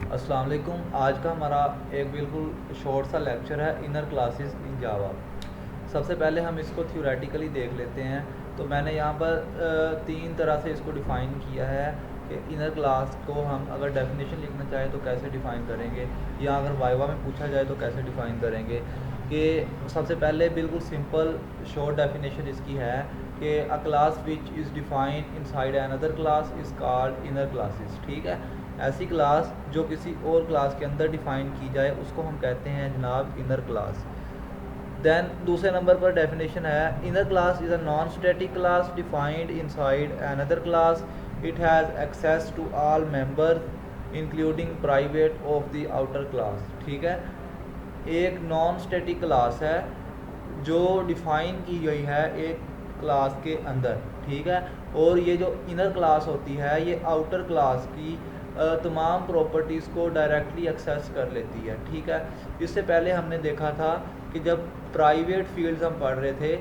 अस्सलाम वालेकुम। आज का हमारा एक बिल्कुल शॉर्ट सा लेक्चर है इनर क्लासेस इन जावा। सबसे पहले हम इसको थ्योरेटिकली देख लेते हैं। तो मैंने यहाँ पर तीन तरह से इसको डिफ़ाइन किया है कि इनर क्लास को हम अगर डेफिनेशन लिखना चाहें तो कैसे डिफ़ाइन करेंगे, या अगर वाइवा में पूछा जाए तो कैसे डिफ़ाइन करेंगे। कि सबसे पहले बिल्कुल सिंपल शॉर्ट डेफिनेशन इसकी है कि अ class which is defined inside another class is called inner classes. ठीक है, ऐसी क्लास जो किसी और क्लास के अंदर डिफ़ाइन की जाए उसको हम कहते हैं जनाब इनर क्लास। देन दूसरे नंबर पर डेफिनेशन है inner class is a non static class defined inside another class. It has access to all members including private of the outer class. ठीक है, एक नॉन स्टैटिक क्लास है जो डिफ़ाइन की गई है एक क्लास के अंदर। ठीक है, और ये जो इनर क्लास होती है ये आउटर क्लास की तमाम प्रॉपर्टीज़ को डायरेक्टली एक्सेस कर लेती है। ठीक है, इससे पहले हमने देखा था कि जब प्राइवेट फील्ड्स हम पढ़ रहे थे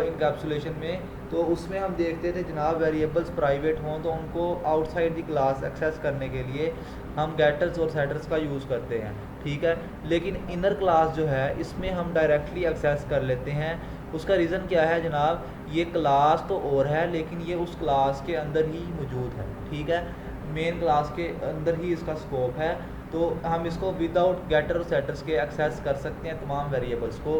इनकैप्सुलेशन में, तो उसमें हम देखते थे जनाब वेरिएबल्स प्राइवेट हों तो उनको आउटसाइड दी क्लास एक्सेस करने के लिए हम गेटर्स और सेटर्स का यूज़ करते हैं। ठीक है, लेकिन इनर क्लास जो है इसमें हम डायरेक्टली एक्सेस कर लेते हैं। उसका रीज़न क्या है जनाब, ये क्लास तो और है लेकिन ये उस क्लास के अंदर ही मौजूद है। ठीक है, मेन क्लास के अंदर ही इसका स्कोप है, तो हम इसको विदाउट गेटर और सेटर्स के एक्सेस कर सकते हैं तमाम वेरिएबल्स को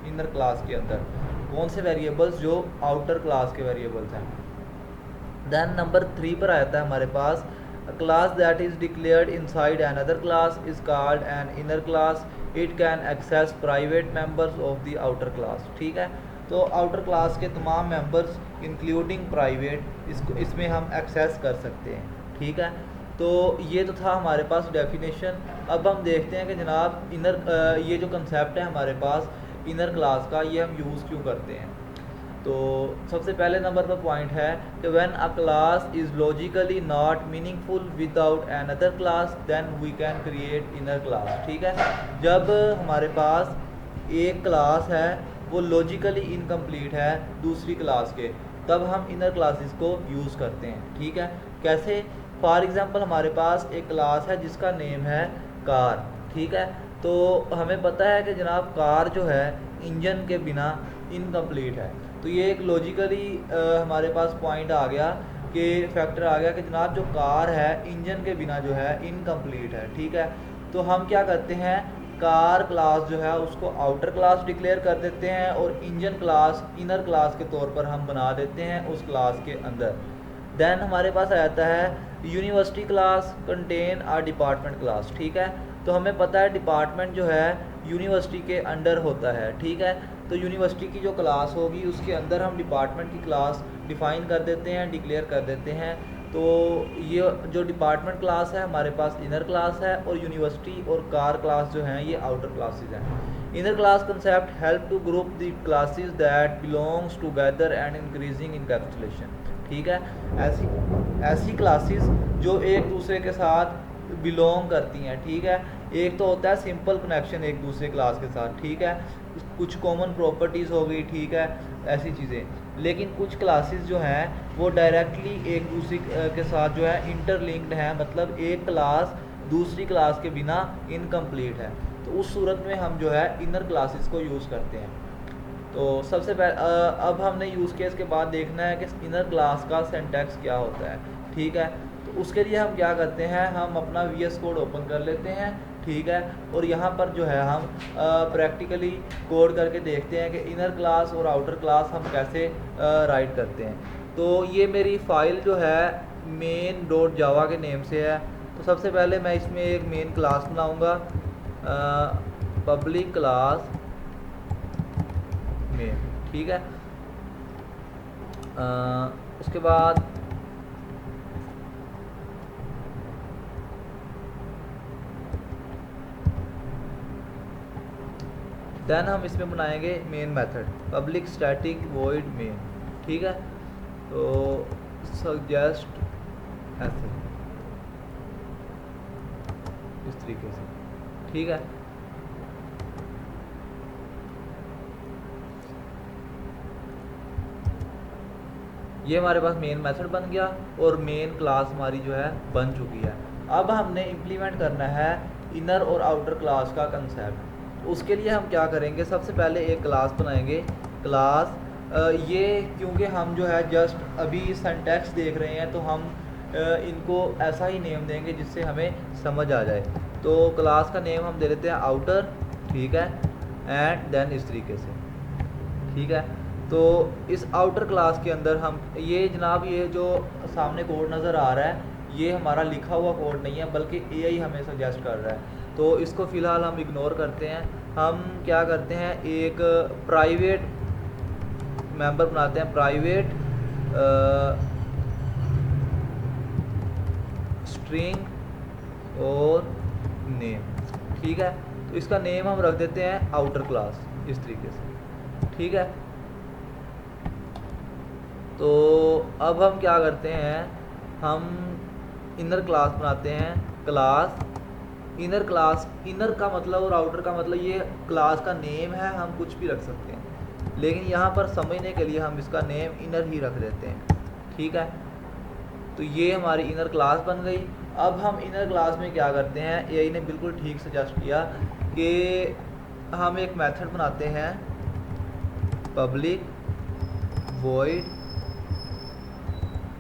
इनर क्लास के अंदर। कौन से वेरिएबल्स? जो आउटर क्लास के वेरिएबल्स हैं। देन नंबर 3 पर आता है हमारे पास a class that is declared inside another class is called an inner class. It can access private members of the outer class. ठीक है, तो आउटर क्लास के तमाम मेंबर्स इंक्लूडिंग प्राइवेट इसमें हम एक्सेस कर सकते हैं। ठीक है, तो ये तो था हमारे पास डेफिनेशन। अब हम देखते हैं कि जनाब इनर ये जो कंसेप्ट है हमारे पास इनर क्लास का, ये हम यूज़ क्यों करते हैं। तो सबसे पहले नंबर पर पॉइंट है कि when a class is logically not meaningful without another class then we can create inner class. ठीक है, जब हमारे पास एक क्लास है वो लॉजिकली इनकम्प्लीट है दूसरी क्लास के, तब हम इनर क्लासेस को यूज़ करते हैं। ठीक है, कैसे? फॉर एग्ज़ाम्पल हमारे पास एक क्लास है जिसका नेम है कार। ठीक है, तो हमें पता है कि जनाब कार जो है इंजन के बिना इनकम्प्लीट है। तो ये एक लॉजिकली हमारे पास पॉइंट आ गया कि फैक्टर आ गया कि जनाब जो कार है इंजन के बिना जो है इनकम्प्लीट है। ठीक है, तो हम क्या करते हैं, कार क्लास जो है उसको आउटर क्लास डिक्लेयर कर देते हैं और इंजन क्लास इनर क्लास के तौर पर हम बना देते हैं उस क्लास के अंदर। देन हमारे पास आ जाता है यूनिवर्सिटी क्लास कंटेन आ डिपार्टमेंट क्लास। ठीक है, तो हमें पता है डिपार्टमेंट जो है यूनिवर्सिटी के अंडर होता है। ठीक है, तो यूनिवर्सिटी की जो क्लास होगी उसके अंदर हम डिपार्टमेंट की क्लास डिफ़ाइन कर देते हैं, डिक्लेयर कर देते हैं। तो ये जो डिपार्टमेंट क्लास है हमारे पास इनर क्लास है, और यूनिवर्सिटी और कार क्लास जो हैं ये आउटर क्लासेज हैं। Inner class concept help to group the classes that belongs together and increasing encapsulation. ठीक है, ऐसी ऐसी क्लासेस जो एक दूसरे के साथ बिलोंग करती हैं। ठीक है, एक तो होता है सिंपल कनेक्शन एक दूसरे क्लास के साथ। ठीक है, कुछ कॉमन प्रॉपर्टीज़ हो गई। ठीक है, ऐसी चीज़ें। लेकिन कुछ क्लासेस जो हैं वो डायरेक्टली एक दूसरे के साथ जो है इंटरलिंक्ड हैं, मतलब एक क्लास दूसरी क्लास के बिना इनकम्प्लीट है। तो उस सूरत में हम जो है इनर क्लासेस को यूज़ करते हैं। तो सबसे पहले अब हमने यूज़ केस के बाद देखना है कि इनर क्लास का सिंटैक्स क्या होता है। ठीक है, तो उसके लिए हम क्या करते हैं, हम अपना VS कोड ओपन कर लेते हैं। ठीक है, और यहाँ पर जो है हम प्रैक्टिकली कोड करके देखते हैं कि इनर क्लास और आउटर क्लास हम कैसे राइट करते हैं। तो ये मेरी फ़ाइल जो है मेन डॉट जावा के नेम से है। तो सबसे पहले मैं इसमें एक मेन क्लास बनाऊँगा, पब्लिक क्लास मेन। ठीक है, उसके बाद देन हम इसमें बनाएंगे main method public static void main. ठीक है, तो सजेस्ट ऐसे इस तरीके से। ठीक है, ये हमारे पास मेन मेथड बन गया और मेन क्लास हमारी जो है बन चुकी है। अब हमने इम्प्लीमेंट करना है इनर और आउटर क्लास का कंसेप्ट। उसके लिए हम क्या करेंगे, सबसे पहले एक क्लास बनाएंगे। क्लास ये क्योंकि हम जो है जस्ट अभी सिंटैक्स देख रहे हैं तो हम इनको ऐसा ही नेम देंगे जिससे हमें समझ आ जाए। तो क्लास का नेम हम दे देते हैं आउटर, ठीक है, एंड देन इस तरीके से, ठीक है। तो इस आउटर क्लास के अंदर हम ये जनाब ये जो सामने कोड नज़र आ रहा है ये हमारा लिखा हुआ कोड नहीं है बल्कि एआई हमें सजेस्ट कर रहा है। तो इसको फ़िलहाल हम इग्नोर करते हैं। हम क्या करते हैं, एक प्राइवेट मेंबर बनाते हैं, प्राइवेट स्ट्रिंग और नेम, ठीक है। तो इसका नेम हम रख देते हैं आउटर क्लास इस तरीके से, ठीक है। तो अब हम क्या करते हैं, हम इनर क्लास बनाते हैं। क्लास इनर, क्लास इनर का मतलब और आउटर का मतलब ये क्लास का नेम है, हम कुछ भी रख सकते हैं, लेकिन यहाँ पर समझने के लिए हम इसका नेम इनर ही रख देते हैं, ठीक है। तो ये हमारी इनर क्लास बन गई। अब हम इनर क्लास में क्या करते हैं, एआई ने बिल्कुल ठीक सजेस्ट किया कि हम एक मेथड बनाते हैं पब्लिक वॉइड,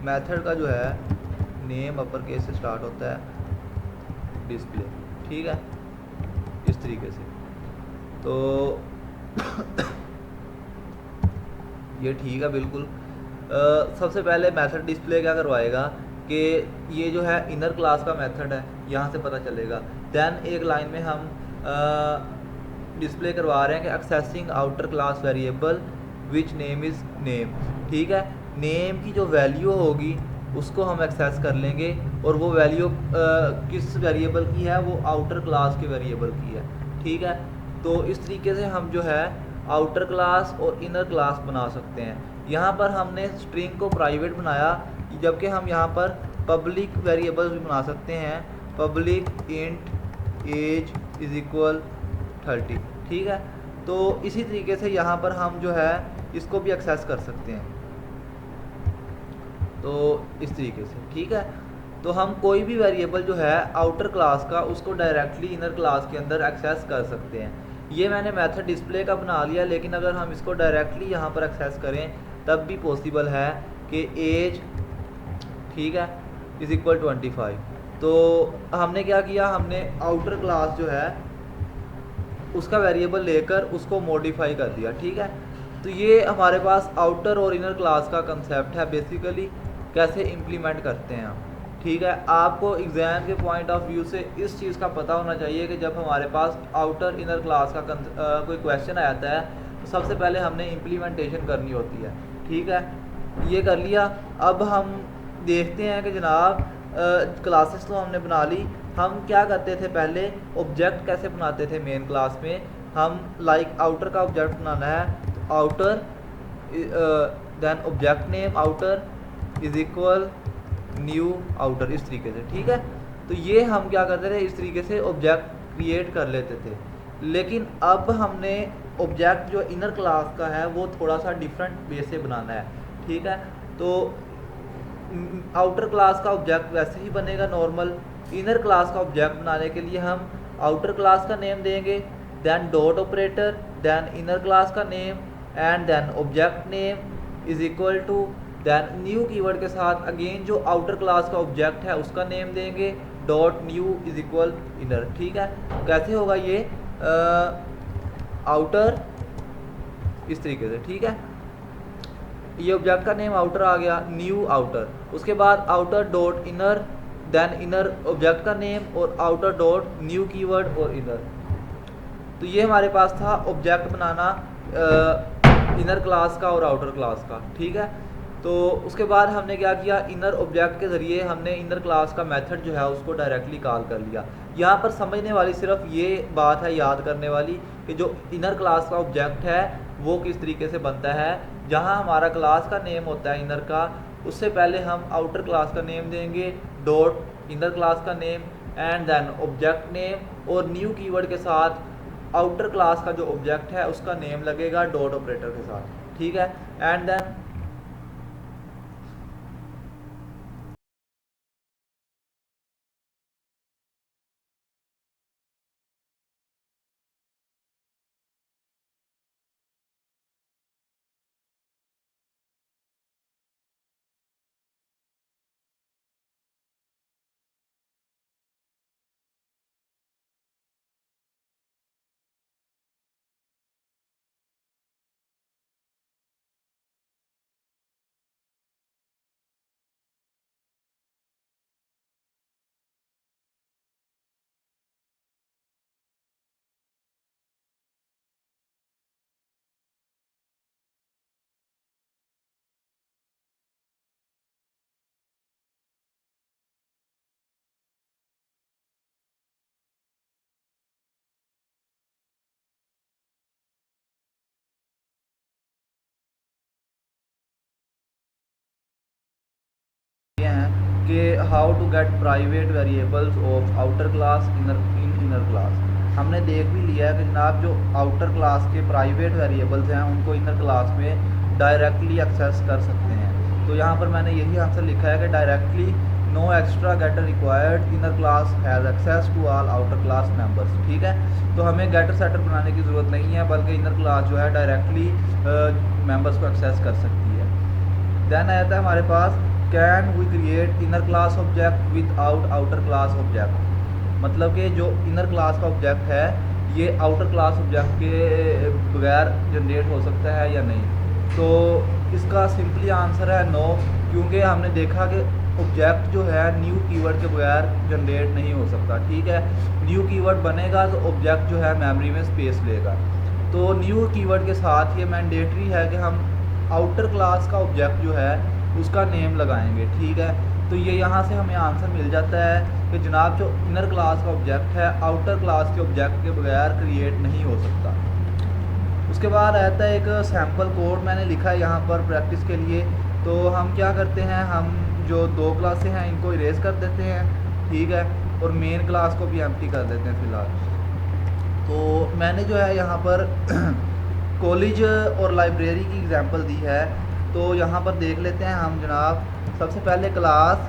मेथड का जो है नेम अपर केस से स्टार्ट होता है, डिस्प्ले, ठीक है, इस तरीके से। तो ये ठीक है बिल्कुल। सबसे पहले मेथड डिस्प्ले क्या करवाएगा कि ये जो है इनर क्लास का मेथड है, यहाँ से पता चलेगा। देन एक लाइन में हम डिस्प्ले करवा रहे हैं कि accessing outer class variable which name is name, ठीक है। नेम की जो वैल्यू होगी उसको हम एक्सेस कर लेंगे और वो वैल्यू किस वेरिएबल की है, वो आउटर क्लास के वेरिएबल की है, ठीक है। तो इस तरीके से हम जो है आउटर क्लास और इनर क्लास बना सकते हैं। यहाँ पर हमने स्ट्रिंग को प्राइवेट बनाया, जबकि हम यहाँ पर पब्लिक वेरिएबल्स भी बना सकते हैं। Public int age is equal 30, ठीक है। तो इसी तरीके से यहाँ पर हम जो है इसको भी एक्सेस कर सकते हैं, तो इस तरीके से, ठीक है। तो हम कोई भी वेरिएबल जो है आउटर क्लास का उसको डायरेक्टली इनर क्लास के अंदर एक्सेस कर सकते हैं। ये मैंने मेथड डिस्प्ले का बना लिया, लेकिन अगर हम इसको डायरेक्टली यहाँ पर एक्सेस करें तब भी पॉसिबल है कि एज, ठीक है, इज़ इक्वल 25। तो हमने क्या किया, हमने आउटर क्लास जो है उसका वेरिएबल लेकर उसको मॉडिफाई कर दिया, ठीक है। तो ये हमारे पास आउटर और इनर क्लास का कंसेप्ट है, बेसिकली कैसे इम्प्लीमेंट करते हैं हम, ठीक है। आपको एग्ज़ाम के पॉइंट ऑफ व्यू से इस चीज़ का पता होना चाहिए कि जब हमारे पास आउटर इनर क्लास का कोई क्वेश्चन आता है तो सबसे पहले हमने इम्प्लीमेंटेशन करनी होती है, ठीक है। ये कर लिया। अब हम देखते हैं कि जनाब क्लासेस तो हमने बना ली, हम क्या करते थे पहले, ऑब्जेक्ट कैसे बनाते थे मेन क्लास में। हम लाइक आउटर का ऑब्जेक्ट बनाना है, तो outer then object name outer is equal new outer, इस तरीके से, ठीक है। तो ये हम क्या करते थे, इस तरीके से ऑब्जेक्ट क्रिएट कर लेते थे। लेकिन अब हमने ऑब्जेक्ट जो इनर क्लास का है वो थोड़ा सा डिफरेंट वे से बनाना है, ठीक है। तो आउटर क्लास का ऑब्जेक्ट वैसे ही बनेगा नॉर्मल। इनर क्लास का ऑब्जेक्ट बनाने के लिए हम आउटर क्लास का नेम देंगे, then dot operator, then inner class का name and then object name is equal to, then new keyword के साथ अगेन जो आउटर क्लास का ऑब्जेक्ट है उसका नेम देंगे, dot new is equal inner, ठीक है। कैसे होगा ये, आउटर इस तरीके से, ठीक है। ये ऑब्जेक्ट का नेम आउटर आ गया, न्यू आउटर, उसके बाद outer dot inner, then inner object का नेम और आउटर डॉट न्यू कीवर्ड और इनर। तो ये हमारे पास था ऑब्जेक्ट बनाना इनर क्लास का और आउटर क्लास का, ठीक है। तो उसके बाद हमने क्या किया, इनर ऑब्जेक्ट के ज़रिए हमने इनर क्लास का मेथड जो है उसको डायरेक्टली कॉल कर लिया। यहाँ पर समझने वाली सिर्फ ये बात है, याद करने वाली, कि जो इनर क्लास का ऑब्जेक्ट है वो किस तरीके से बनता है। जहाँ हमारा क्लास का नेम होता है इनर का, उससे पहले हम आउटर क्लास का नेम देंगे, डॉट इनर क्लास का name and then object name और न्यू कीवर्ड के साथ आउटर क्लास का जो ऑब्जेक्ट है उसका नेम लगेगा डॉट ऑपरेटर के साथ, ठीक है। एंड देन कि how to get private variables of outer class inner class. हमने देख भी लिया है कि जनाब जो आउटर क्लास के प्राइवेट वेरिएबल्स हैं उनको इनर क्लास में डायरेक्टली एक्सेस कर सकते हैं। तो यहाँ पर मैंने यही आंसर लिखा है कि directly no extra getter required, inner class has access to all outer class members. ठीक है, तो हमें गेटर सेटर बनाने की ज़रूरत नहीं है, बल्कि इनर क्लास जो है डायरेक्टली मेंबर्स को एक्सेस कर सकती है। देन आता है हमारे पास can we create inner class object with outer class object. मतलब कि जो इनर क्लास का ऑब्जेक्ट है ये आउटर क्लास ऑब्जेक्ट के बगैर जनरेट हो सकता है या नहीं। तो इसका सिंपली आंसर है नो, क्योंकि हमने देखा कि ऑब्जेक्ट जो है न्यू कीवर्ड के बगैर जनरेट नहीं हो सकता। ठीक है, न्यू कीवर्ड बनेगा तो ऑब्जेक्ट जो है मेमोरी में स्पेस लेगा। तो न्यू कीवर्ड के साथ ये मैंडेटरी है कि हम आउटर क्लास का ऑब्जेक्ट जो है उसका नेम लगाएंगे। ठीक है, तो ये यहाँ से हमें आंसर मिल जाता है कि जनाब जो इनर क्लास का ऑब्जेक्ट है आउटर क्लास के ऑब्जेक्ट के बगैर क्रिएट नहीं हो सकता। उसके बाद आता है एक सैम्पल कोड मैंने लिखा है यहाँ पर प्रैक्टिस के लिए। तो हम क्या करते हैं, हम जो दो क्लासें हैं इनको इरेज कर देते हैं। ठीक है, और मेन क्लास को भी एम्प्टी कर देते हैं फ़िलहाल। तो मैंने जो है यहाँ पर कॉलेज और लाइब्रेरी की एग्जांपल दी है। तो यहाँ पर देख लेते हैं हम जनाब। सबसे पहले क्लास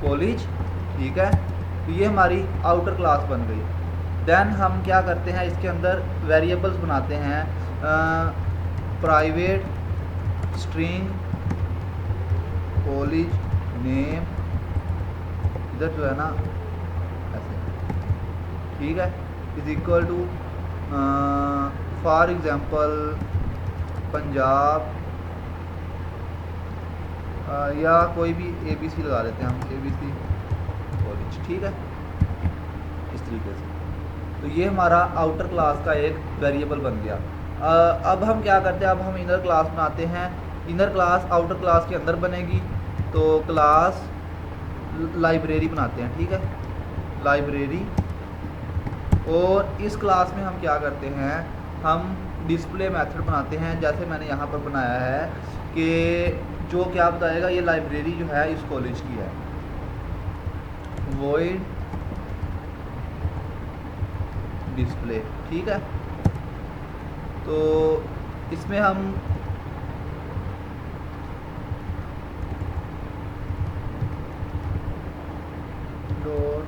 कॉलेज, ठीक है, तो ये हमारी आउटर क्लास बन गई। देन हम क्या करते हैं, इसके अंदर वेरिएबल्स बनाते हैं, प्राइवेट स्ट्रिंग कॉलेज नेम, इधर जो है ना ऐसे, ठीक है, is equal to for example Punjab या कोई भी ABC लगा लेते हैं हम, ABC कॉलेज। ठीक है, इस तरीके से। तो ये हमारा आउटर क्लास का एक वेरिएबल बन गया। अब हम क्या करते हैं, अब हम इनर क्लास बनाते हैं। इनर क्लास आउटर क्लास के अंदर बनेगी, तो क्लास लाइब्रेरी बनाते हैं। ठीक है, लाइब्रेरी। और इस क्लास में हम क्या करते हैं, हम डिस्प्ले मेथड बनाते हैं, जैसे मैंने यहाँ पर बनाया है कि जो क्या बताएगा ये लाइब्रेरी जो है इस कॉलेज की है। वॉइड डिस्प्ले, ठीक है। तो इसमें हम डॉट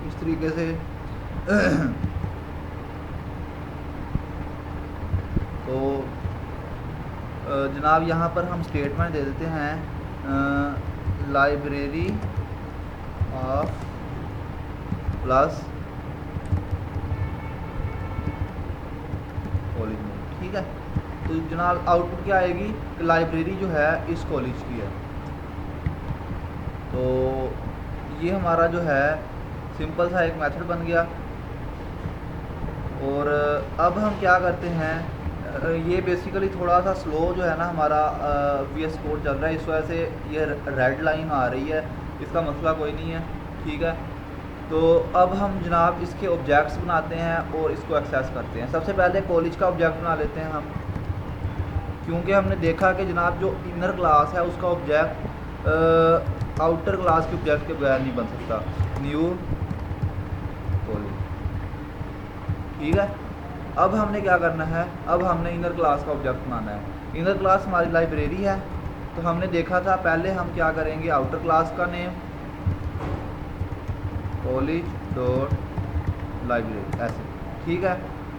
इस तरीके से तो जनाब यहाँ पर हम स्टेटमेंट दे देते हैं लाइब्रेरी ऑफ प्लस कॉलेज में। ठीक है, तो जनाब आउटपुट क्या आएगी कि लाइब्रेरी जो है इस कॉलेज की है। तो ये हमारा जो है सिंपल सा एक मेथड बन गया। और अब हम क्या करते हैं, ये बेसिकली थोड़ा सा स्लो जो है ना हमारा VS कोड चल रहा है, इस वजह से ये रेड लाइन आ रही है, इसका मसला कोई नहीं है। ठीक है, तो अब हम जनाब इसके ऑब्जेक्ट्स बनाते हैं और इसको एक्सेस करते हैं। सबसे पहले कॉलेज का ऑब्जेक्ट बना लेते हैं हम, क्योंकि हमने देखा कि जनाब जो इनर क्लास है उसका ऑब्जेक्ट आउटर क्लास के ऑब्जेक्ट के बगैर नहीं बन सकता। न्यू कॉलेज, ठीक है। अब हमने क्या करना है, अब हमने इनर क्लास का ऑब्जेक्ट बनाना है। इनर क्लास हमारी लाइब्रेरी है, तो हमने देखा था पहले हम क्या करेंगे, आउटर क्लास का नेम कॉलेज डॉट लाइब्रेरी ऐसे, ठीक है।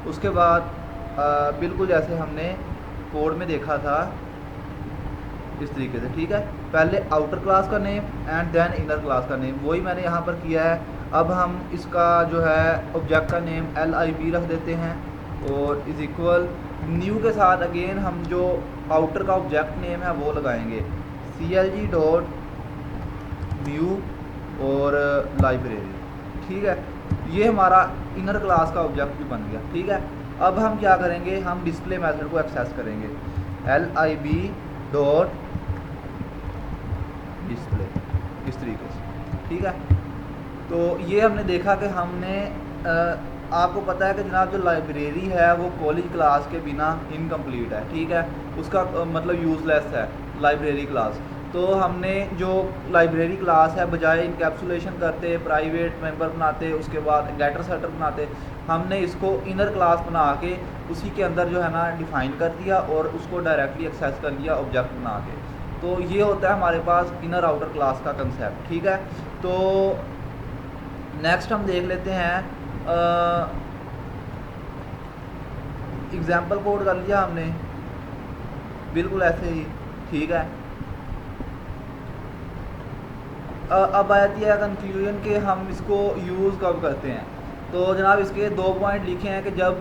उसके बाद बिल्कुल जैसे हमने कोड में देखा था इस तरीके से, ठीक है। पहले आउटर क्लास का name and then inner class का नेम, वही मैंने यहाँ पर किया है। अब हम इसका जो है ऑब्जेक्ट का नेम LIB रख देते हैं और इज इक्वल न्यू के साथ अगेन हम जो आउटर का ऑब्जेक्ट नेम है वो लगाएंगे CLG डॉट न्यू और लाइब्रेरी, ठीक है। ये हमारा इनर क्लास का ऑब्जेक्ट भी बन गया, ठीक है। अब हम क्या करेंगे, हम डिस्प्ले मेथड को एक्सेस करेंगे LIB डॉट डिस्प्ले इस तरीके से, ठीक है। तो ये हमने देखा कि हमने आपको पता है कि जनाब जो लाइब्रेरी है वो कॉलेज क्लास के बिना इनकम्प्लीट है, ठीक है। उसका मतलब यूज़लेस है लाइब्रेरी क्लास। तो हमने जो लाइब्रेरी क्लास है, बजाय इनकैप्सुलेशन करते, प्राइवेट मेंबर बनाते, उसके बाद गेटर सेटर बनाते, हमने इसको इनर क्लास बना के उसी के अंदर जो है ना डिफ़ाइन कर दिया और उसको डायरेक्टली एक्सेस कर लिया ऑब्जेक्ट बना के। तो ये होता है हमारे पास इनर आउटर क्लास का कंसेप्ट, ठीक है। तो नेक्स्ट हम देख लेते हैं, एग्जाम्पल कोड कर लिया हमने बिल्कुल ऐसे ही, ठीक है। अब आती है कंक्लूजन के हम इसको यूज़ कब करते हैं। तो जनाब इसके 2 पॉइंट लिखे हैं कि जब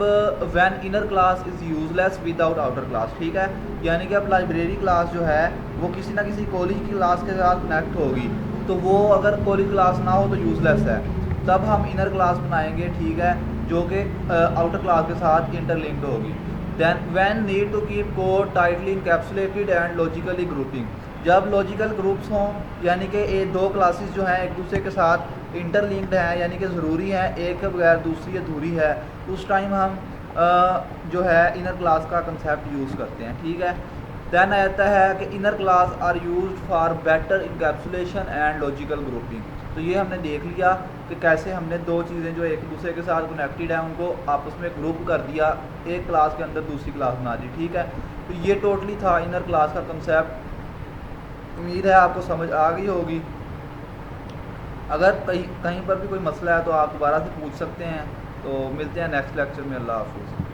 when inner class is useless without outer class, ठीक है। यानी कि अब लाइब्रेरी क्लास जो है वो किसी ना किसी कॉलेज की क्लास के साथ कनेक्ट होगी, तो वो अगर कॉलेज क्लास ना हो तो यूजलेस है। तब हम इनर क्लास बनाएंगे, ठीक है, जो कि आउटर क्लास के साथ इंटरलिंक्ड होगी। Then when need to keep code tightly encapsulated and logically grouping, जब लॉजिकल ग्रुप्स हों, यानी कि ये 2 क्लासेस जो हैं एक दूसरे के साथ इंटरलिंक्ड हैं, यानी कि ज़रूरी है, एक के बगैर दूसरी अधूरी है, उस टाइम हम जो है इनर क्लास का कंसेप्ट यूज़ करते हैं, ठीक है। दैन आता है कि inner class are used for better encapsulation and logical grouping. तो ये हमने देख लिया कि कैसे हमने 2 चीज़ें जो एक दूसरे के साथ कनेक्टेड हैं उनको आपस में ग्रुप कर दिया, एक क्लास के अंदर दूसरी क्लास बना दी, ठीक है। तो ये टोटली था इनर क्लास का कंसेप्ट। उम्मीद है आपको समझ आ गई होगी। अगर कहीं पर भी कोई मसला है तो आप दोबारा से पूछ सकते हैं। तो मिलते हैं नेक्स्ट लेक्चर में। अल्लाह हाफिज़।